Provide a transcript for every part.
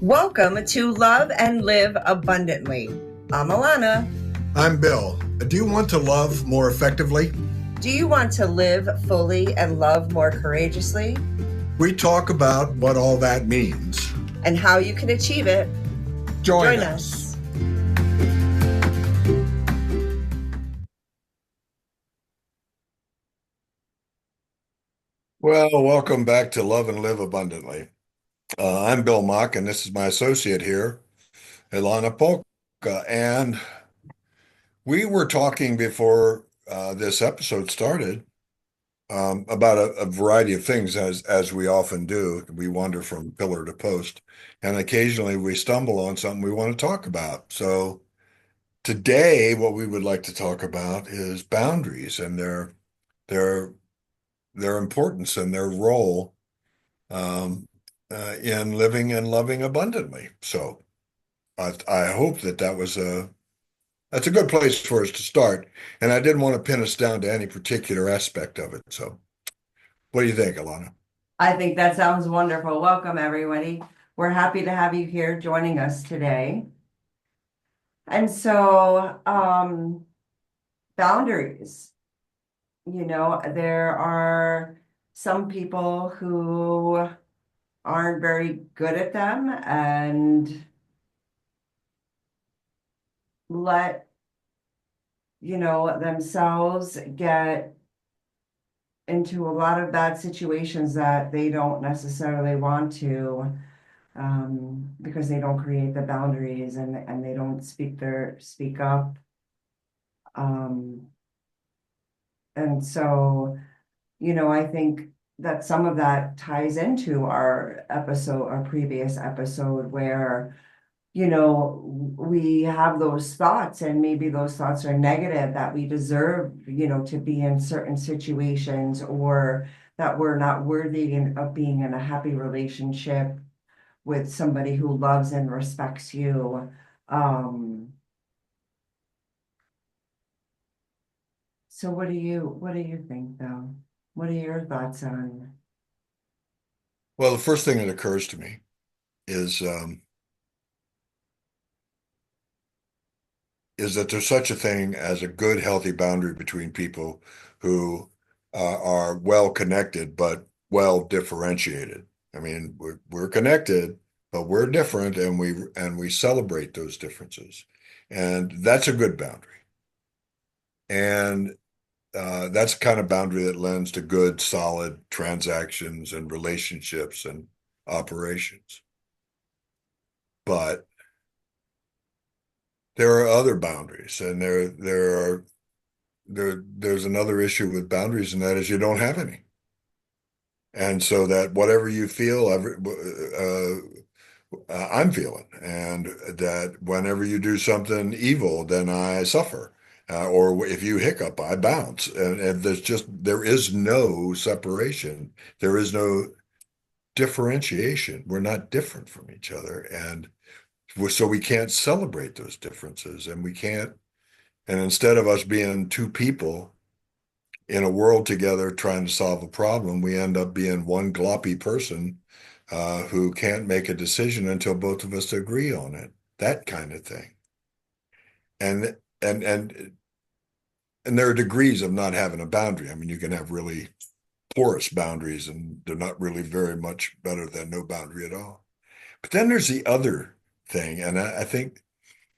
Welcome to Love and Live Abundantly. I'm Ilona. I'm Bill. Do you want to love more effectively? Do you want to live fully and love more courageously? We talk about what all that means and how you can achieve it. Join us. Well, welcome back to Love and Live Abundantly. I'm Bill Mock, and this is my associate here, Ilona Poka. And we were talking before this episode started about a variety of things, as we often do. We wander from pillar to post, and occasionally we stumble on something we want to talk about. So today, what we would like to talk about is boundaries and their importance and their role in living and loving abundantly. So I hope that's a good place for us to start. And I didn't want to pin us down to any particular aspect of it. So what do you think, Ilona? I think that sounds wonderful. Welcome, everybody. We're happy to have you here joining us today. And so, boundaries. There are some people who aren't very good at them and let themselves get into a lot of bad situations that they don't necessarily want to, because they don't create the boundaries and they don't speak up. And so, I think that some of that ties into our previous episode where we have those thoughts, and maybe those thoughts are negative, that we deserve, to be in certain situations, or that we're not worthy of being in a happy relationship with somebody who loves and respects you. So what do you think, though? What are your thoughts on? Well, the first thing that occurs to me is that there's such a thing as a good, healthy boundary between people who are well connected but well differentiated. I mean, we're connected, but we're different, and we celebrate those differences, and that's a good boundary. And that's the kind of boundary that lends to good, solid transactions and relationships and operations. But there are other boundaries, and there's another issue with boundaries, and that is you don't have any. And so that whatever you feel, I'm feeling, and that whenever you do something evil, then I suffer. Or if you hiccup, I bounce. And there is no separation. There is no differentiation. We're not different from each other. And so we can't celebrate those differences, and instead of us being two people in a world together trying to solve a problem, we end up being one gloppy person who can't make a decision until both of us agree on it. That kind of thing. And and and and there are degrees of not having a boundary. I mean, you can have really porous boundaries, and they're not really very much better than no boundary at all. But then there's the other thing, and I think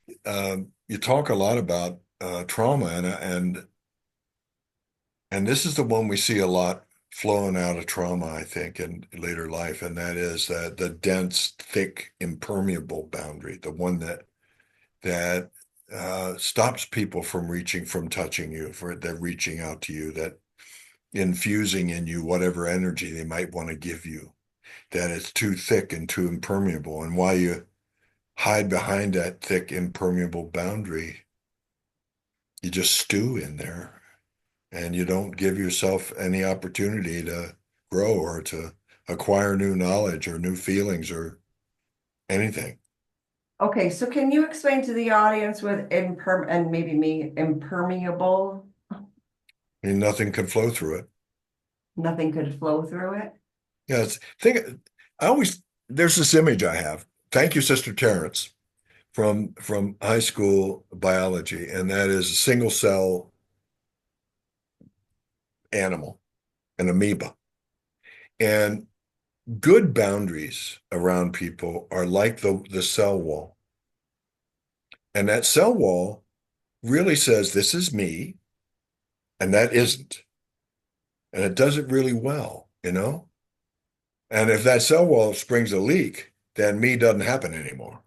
you talk a lot about trauma, and this is the one we see a lot flowing out of trauma, I think, in later life, and that is the dense, thick, impermeable boundary, the one that stops people from touching you, for they're reaching out to you, that infusing in you whatever energy they might want to give you, that it's too thick and too impermeable. And while you hide behind that thick, impermeable boundary, you just stew in there, and you don't give yourself any opportunity to grow or to acquire new knowledge or new feelings or anything. Okay, so can you explain to the audience what and maybe me, impermeable? I mean, nothing can flow through it. Nothing could flow through it? Yeah, there's this image I have thank you, Sister Terrence, from high school biology, and that is a single cell animal, an amoeba. And good boundaries around people are like the cell wall. And that cell wall really says, this is me, and that isn't. And it does it really well, you know? And if that cell wall springs a leak, then me doesn't happen anymore.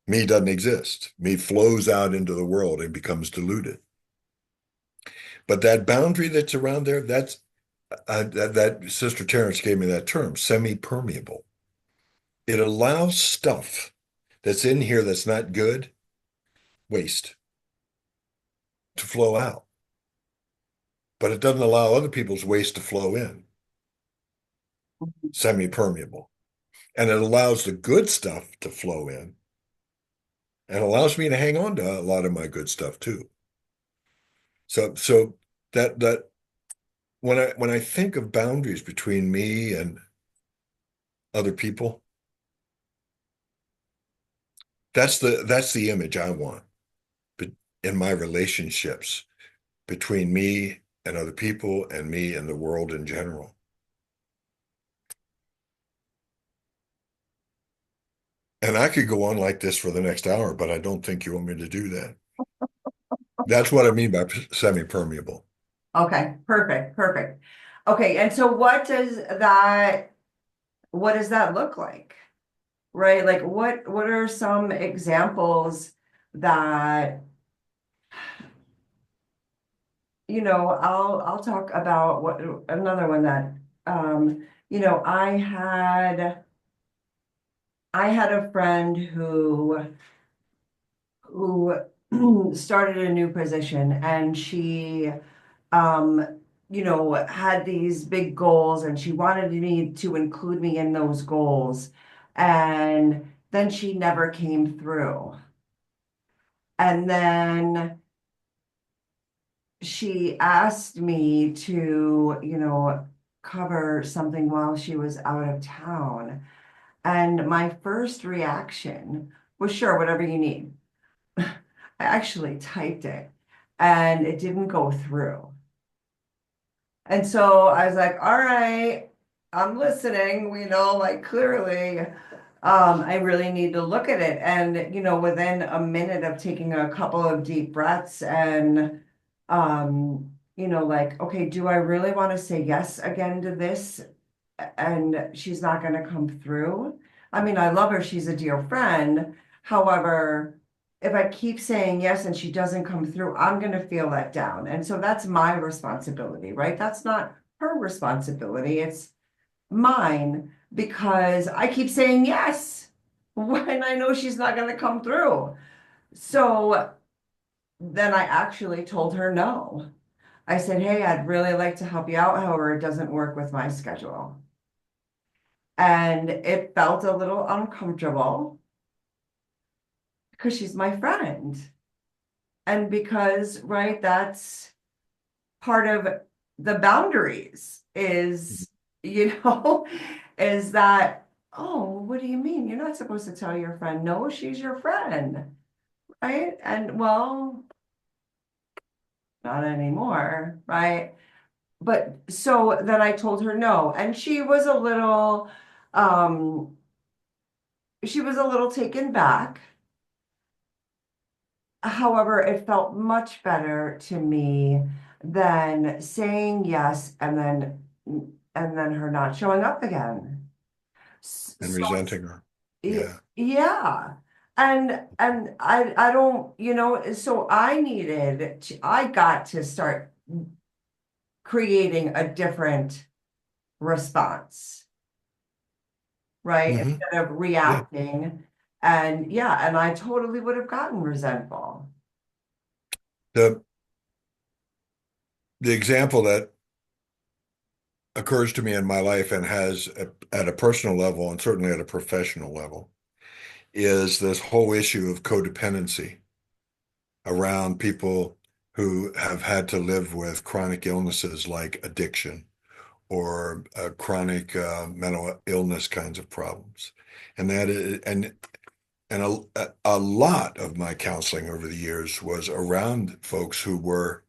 Me doesn't exist. Me flows out into the world and becomes diluted. But that boundary that's around there, that Sister Terrence gave me that term, semi-permeable. It allows stuff that's in here that's not good, waste, to flow out. But it doesn't allow other people's waste to flow in, semi-permeable. And it allows the good stuff to flow in and allows me to hang on to a lot of my good stuff too. So that when I think of boundaries between me and other people, that's the image I want in my relationships between me and other people and me and the world in general. And I could go on like this for the next hour, but I don't think you want me to do that. That's what I mean by semi-permeable. Okay, perfect, perfect. Okay, and so what does that look like? Right? Like what are some examples that, I'll talk about what another one that I had a friend who started a new position, and she had these big goals, and she wanted me to include me in those goals. And then she never came through. And then she asked me to, cover something while she was out of town. And my first reaction was, sure, whatever you need. I actually typed it and it didn't go through. And so I was like, all right, I'm listening, like clearly, I really need to look at it. And, within a minute of taking a couple of deep breaths and, like, okay, do I really want to say yes again to this? And she's not going to come through. I mean, I love her. She's a dear friend. However, if I keep saying yes and she doesn't come through, I'm going to feel let down. And so that's my responsibility, right? That's not her responsibility. It's mine because I keep saying yes when I know she's not going to come through. So then I actually told her no. I said, hey, I'd really like to help you out. However, it doesn't work with my schedule. And it felt a little uncomfortable because she's my friend. And because, right, that's part of the boundaries is, is that, oh, what do you mean? You're not supposed to tell your friend, no, she's your friend, right? And well, not anymore, right? But so then I told her no, and um, she was a little taken back. However, it felt much better to me than saying yes and then her not showing up again. And So resenting her. Yeah. yeah. And I don't, so I got to start creating a different response, right? Hmm. Instead of Yeah. reacting. And yeah, and I totally would have gotten resentful. The the example that occurs to me in my life and has at a personal level and certainly at a professional level is this whole issue of codependency around people who have had to live with chronic illnesses like addiction chronic mental illness kinds of problems. And that is, and a lot of my counseling over the years was around folks who were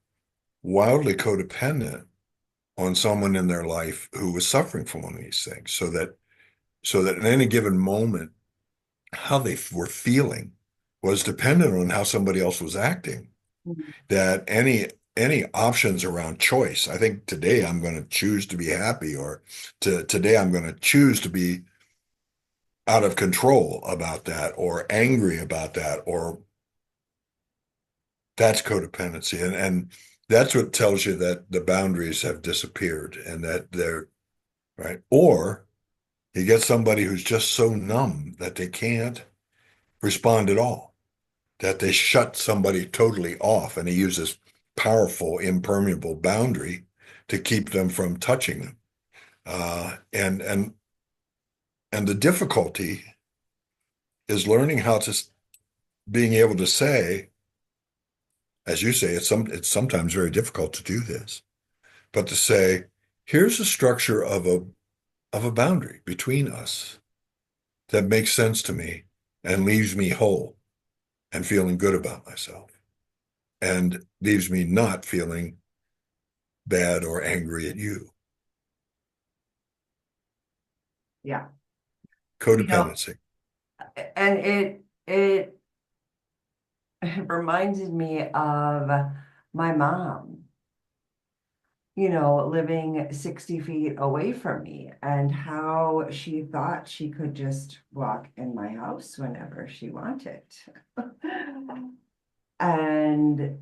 wildly codependent on someone in their life who was suffering from one of these things, so that in any given moment, how they were feeling was dependent on how somebody else was acting. That any options around choice, I think today I'm going to choose to be happy, or today I'm going to choose to be out of control about that, or angry about that, or that's codependency. And that's what tells you that the boundaries have disappeared and that they're right. Or you get somebody who's just so numb that they can't respond at all, that they shut somebody totally off, and he uses powerful, impermeable boundary to keep them from touching them. Uh, and and and the difficulty is learning how to being able to say, as you say, it's sometimes very difficult to do this, but to say, here's a structure of a boundary between us that makes sense to me and leaves me whole and feeling good about myself and leaves me not feeling bad or angry at you. Yeah. You know, Codependency. and it reminded me of my mom, living 60 feet away from me and how she thought she could just walk in my house whenever she wanted. And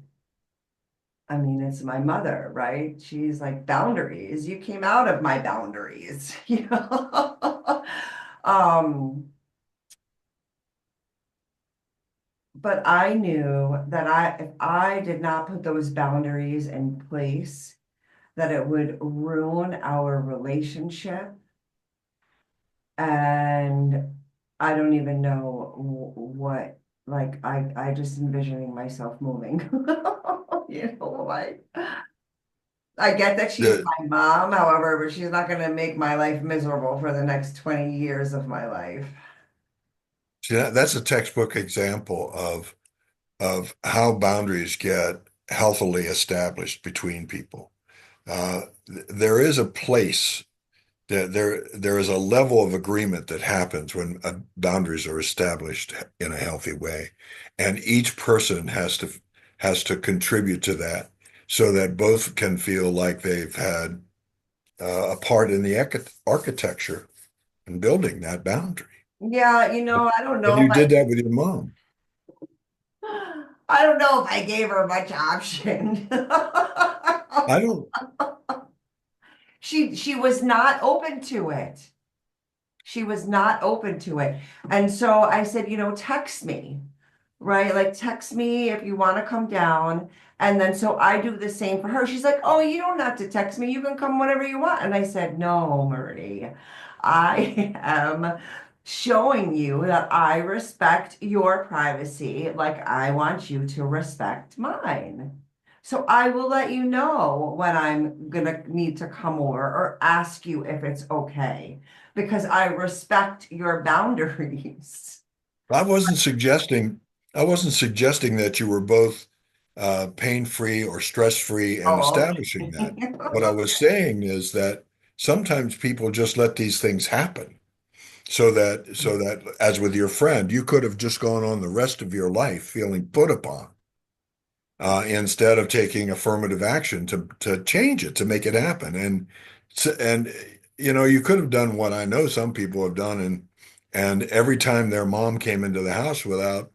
I mean, it's my mother, right? She's like, boundaries. You came out of my boundaries, you know? Um, but I knew that if I did not put those boundaries in place, that it would ruin our relationship. And I don't even know what, like, I just envisioning myself moving, like, I get that she's The, my mom, however, but she's not going to make my life miserable for the next 20 years of my life. See, that's a textbook example of how boundaries get healthily established between people. There is a place that there is a level of agreement that happens when boundaries are established in a healthy way, and each person has to contribute to that so that both can feel like they've had a part in the architecture and building that boundary. Yeah, I don't And know you if did that with your mom. I don't know if I gave her much option. I don't. She was not open to it. She was not open to it. And so I said, text me, right? Like, text me if you want to come down. And then so I do the same for her. She's like, oh, you don't have to text me. You can come whenever you want. And I said, no, Marie, I am showing you that I respect your privacy like I want you to respect mine. So I will let you know when I'm gonna need to come over or ask you if it's okay because I respect your boundaries. I wasn't suggesting. I wasn't suggesting that you were both pain-free or stress-free and Oh, establishing that. What I was saying is that sometimes people just let these things happen. So that as with your friend, you could have just gone on the rest of your life feeling put upon, instead of taking affirmative action to change it, to make it happen. And you could have done what I know some people have done, and every time their mom came into the house without,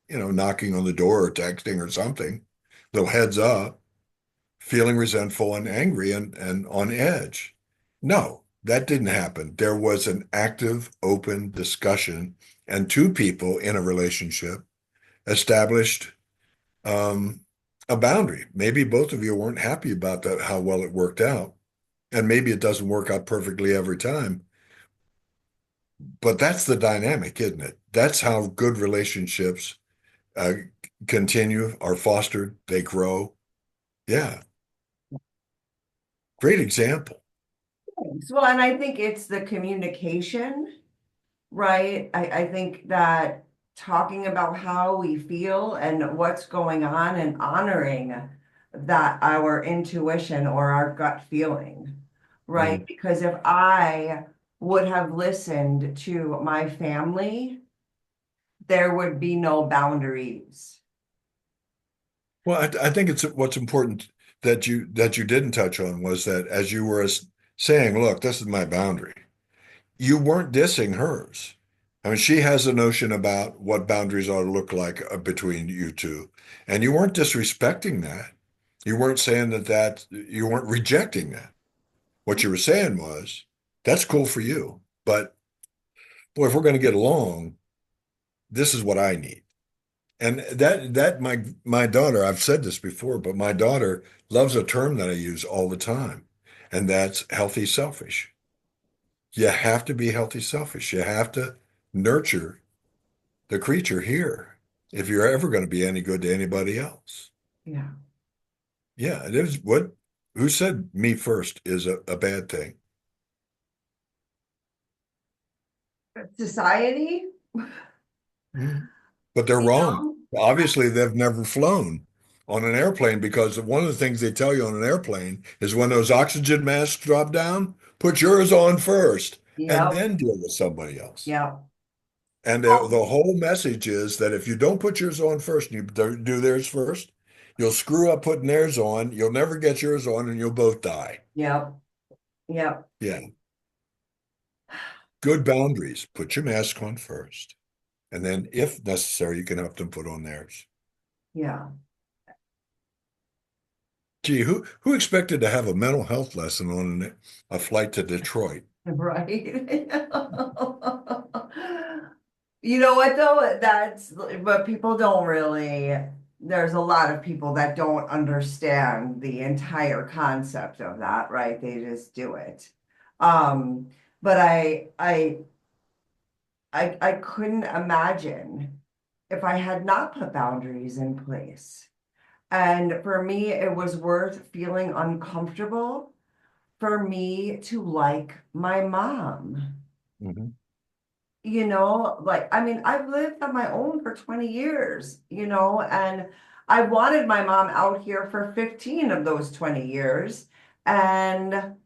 knocking on the door or texting or something, little heads up, feeling resentful and angry and on edge. No, that didn't happen. There was an active, open discussion, and two people in a relationship established um, a boundary. Maybe both of you weren't happy about that, how well it worked out. And maybe it doesn't work out perfectly every time, but that's the dynamic, isn't it? That's how good relationships uh, continue, are fostered, they grow. Yeah, great example. Well, and I think it's the communication, right? I think that talking about how we feel and what's going on and honoring that our intuition or our gut feeling, right? Mhm. Because if I would have listened to my family, there would be no boundaries. Well, I think it's what's important that you didn't touch on was that as you were saying, look, this is my boundary. You weren't dissing hers. I mean, she has a notion about what boundaries ought to look like between you two, and you weren't disrespecting that. You weren't saying that you weren't rejecting that. What you were saying was, that's cool for you, but boy, if we're going to get along, this is what I need. And that my daughter, I've said this before, but my daughter loves a term that I use all the time, and that's healthy selfish. You have to be healthy selfish. You have to nurture the creature here if you're ever going to be any good to anybody else. Yeah. Yeah, it is what who said me first is a bad thing. Society, Mhm. But they're you wrong. know? Obviously, they've never flown on an airplane because one of the things they tell you on an airplane is when those oxygen masks drop down, put yours on first and Yep, then deal with somebody else. yep. And Oh, the whole message is that if you don't put yours on first and you do theirs first, you'll screw up putting theirs on, you'll never get yours on, and you'll both die. yep, yep, Yeah. Good boundaries. Put your mask on first. And then, if necessary, you can help them put on theirs. yeah. Gee, who expected to have a mental health lesson on a flight to Detroit? Right. You know what though? But people don't really, there's a lot of people that don't understand the entire concept of that, right? They just do it. Um, but I couldn't imagine if I had not put boundaries in place. And for me, it was worth feeling uncomfortable for me to like my mom. Mhm. Like, I mean, I've lived on my own for 20 years, and I wanted my mom out here for 15 of those 20 years. And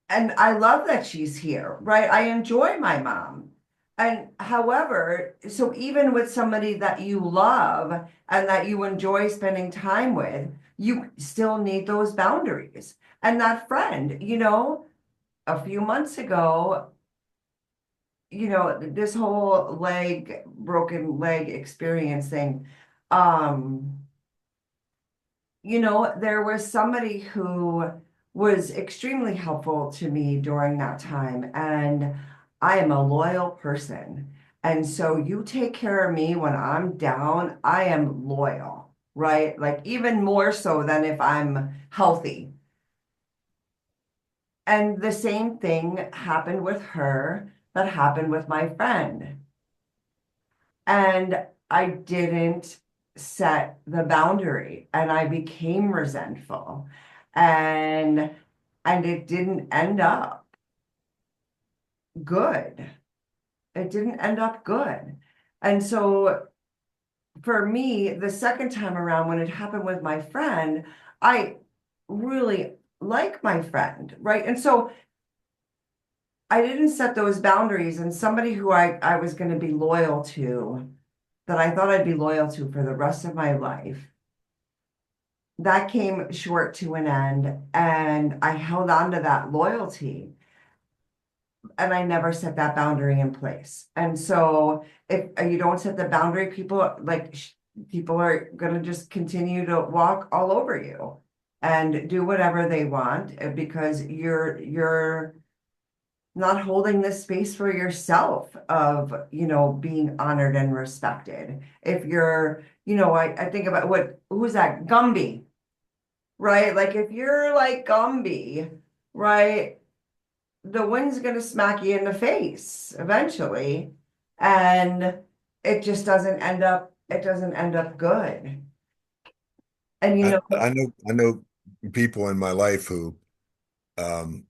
and I love that she's here, right? I enjoy my mom. And however, so even with somebody that you love and that you enjoy spending time with, you still need those boundaries. And that friend, a few months ago, this whole broken leg experience thing, um, there was somebody who was extremely helpful to me during that time. And I am a loyal person. And so you take care of me when I'm down, I am loyal, right? Like even more so than if I'm healthy. And the same thing happened with her that happened with my friend. And I didn't set the boundary and I became resentful. And and it didn't end up good. It didn't end up good. And so for me, the second time around when it happened with my friend, I really like my friend, right? And so I didn't set those boundaries, and somebody who I was going to be loyal to, that I thought I'd be loyal to for the rest of my life, that came short to an end. And I held on to that loyalty and I never set that boundary in place. And so if you don't set the boundary, people are going to just continue to walk all over you and do whatever they want because you're not holding this space for yourself of, being honored and respected. If you're, I think about who's that? Gumby, right? Like if you're like Gumby, right? The wind's gonna smack you in the face eventually. And it doesn't end up good. And I know people in my life who um,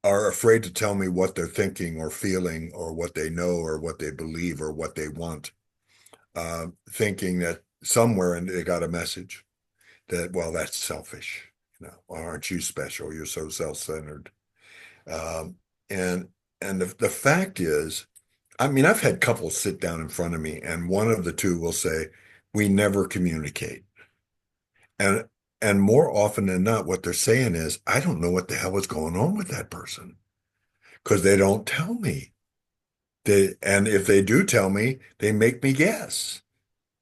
are afraid to tell me what they're thinking or feeling or what they know or what they believe or what they want, thinking that somewhere and they got a message that, well, that's selfish. Aren't you special? You're so self-centered. Um, and and the fact is, I mean, I've had couples sit down in front of me, and one of the two will say, "We never communicate." And and more often than not, what they're saying is, "I don't know what the hell is going on with that person because they don't tell me." And if they do tell me, they make me guess.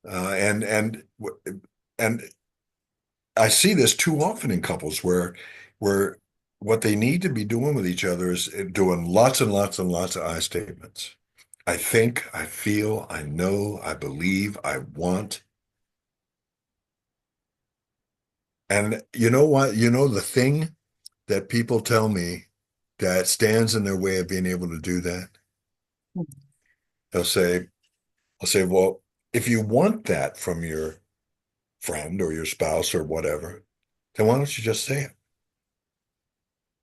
And I see this too often in couples where what they need to be doing with each other is doing lots and lots and lots of I statements. I think, I feel, I know, I believe, I want. And you know what? You know the thing that people tell me that stands in their way of being able to do that? They'll say, I'll say, well, if you want that from your friend or your spouse or whatever, then why don't you just say it?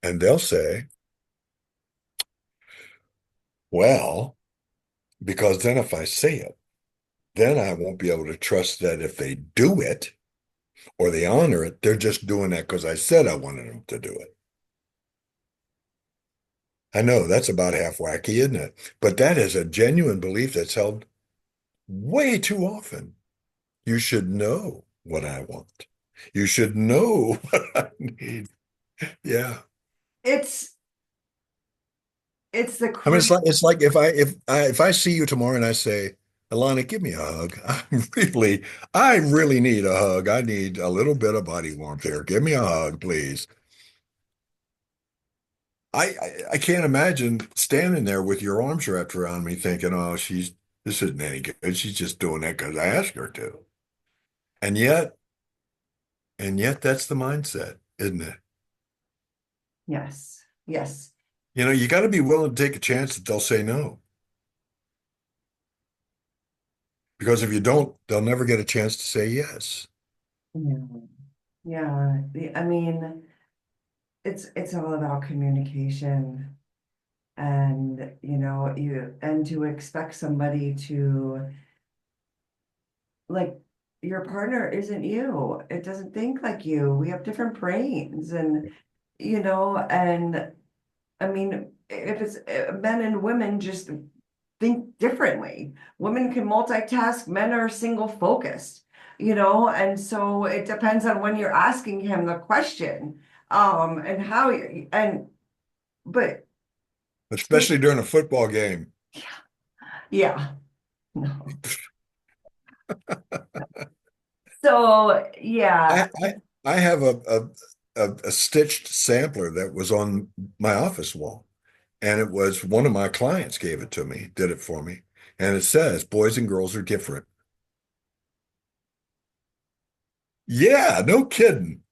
And they'll say, well, because then if I say it, then I won't be able to trust that if they do it or they honor it, they're just doing that because I said I wanted them to do it. I know that's about half wacky, isn't it? But that is a genuine belief that's held way too often. You should know what I want. You should know what I need. Yeah. It's it's the I mean, crazy. it's like if I see you tomorrow and I say, Ilona, give me a hug. I really need a hug. I need a little bit of body warmth here. Give me a hug, please. I can't imagine standing there with your arms wrapped around me thinking, oh, this isn't any good. She's just doing that because I asked her to. And yet, and yet that's the mindset, isn't it? Yes, yes. You got to be willing to take a chance that they'll say no. Because if you don't, they'll never get a chance to say yes. Yeah. Yeah. I mean, it's all about communication, and to expect somebody to, like, your partner isn't you. It doesn't think like you. We have different brains, and I mean, if it's men and women just think differently. Women can multitask, men are single focused, and so it depends on when you're asking him the question, and how you, and but Especially during a football game. yeah, no. So yeah, I have a stitched sampler that was on my office wall, and it was one of my clients gave it to me, did it for me, and it says boys and girls are different. Yeah, no kidding.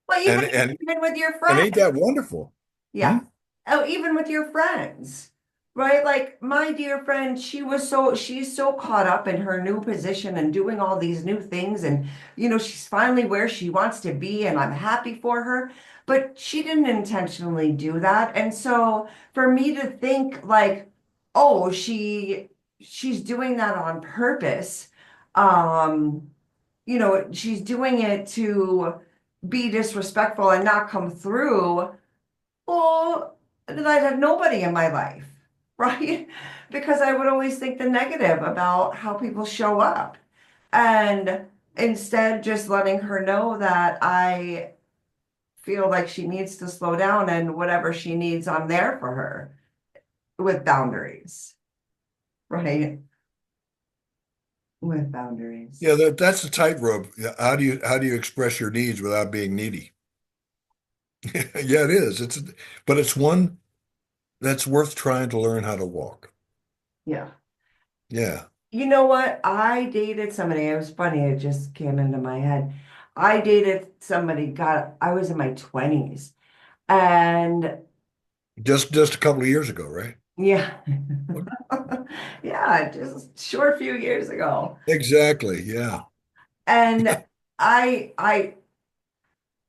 well, And and even with your and friends. ain't that wonderful? Hmm? Yeah. Oh, even with your friends, right? Like my dear friend, she's so caught up in her new position and doing all these new things. And, she's finally where she wants to be. And I'm happy for her. But she didn't intentionally do that. And so for me to think like, oh, she's doing that on purpose. Um, she's doing it to be disrespectful and not come through, well, then I'd have nobody in my life, right? Because I would always think the negative about how people show up. And instead, just letting her know that I feel like she needs to slow down, and whatever she needs, I'm there for her with boundaries, right? With Yeah, boundaries. that's the tightrope. Yeah, how do you express your needs without being needy? Yeah, it is. But it's one that's worth trying to learn how to walk. Yeah. Yeah. You know what? I dated somebody. It was funny. It just came into my head. I dated somebody, God, I was in my 20s. And Just a couple of years ago, right? yeah, yeah, just a short few years ago. Exactly. Yeah. And I, I,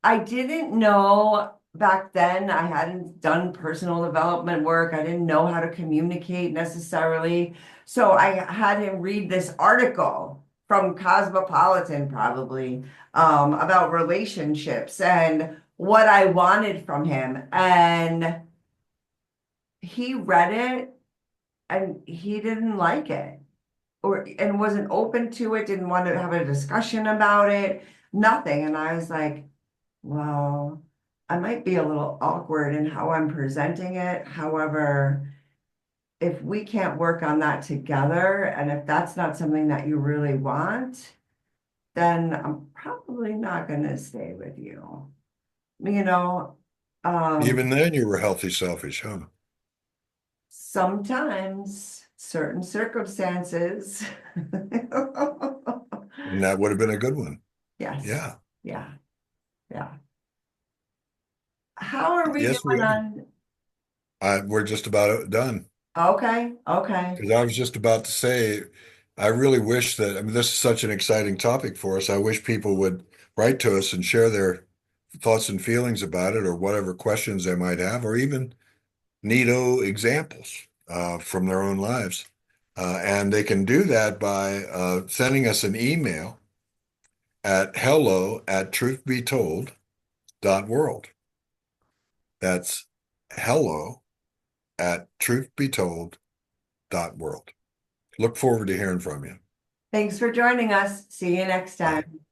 I didn't know. back then I hadn't done personal development work. I didn't know how to communicate necessarily. So I had him read this article from Cosmopolitan, probably, about relationships and what I wanted from him. And he read it and he didn't like it, or and wasn't open to it, didn't want to have a discussion about it, nothing. And I was like, well, I might be a little awkward in how I'm presenting it. However, if we can't work on that together, and if that's not something that you really want, then I'm probably not going to stay with you. You know, Even then, you were healthy selfish, huh? sometimes certain circumstances. And that would have been a good one. Yes. Yeah. Yeah. Yeah. How are we Yes, we doing on? we're just about done. Okay. Okay. Because I was just about to say, I really wish that, I mean, this is such an exciting topic for us. I wish people would write to us and share their thoughts and feelings about it, or whatever questions they might have, or even neato examples from their own lives. And they can do that by sending us an email at hello@truthbetold.world. That's hello@truthbetold.world. Look forward to hearing from you. Thanks for joining us. See you next Bye. time.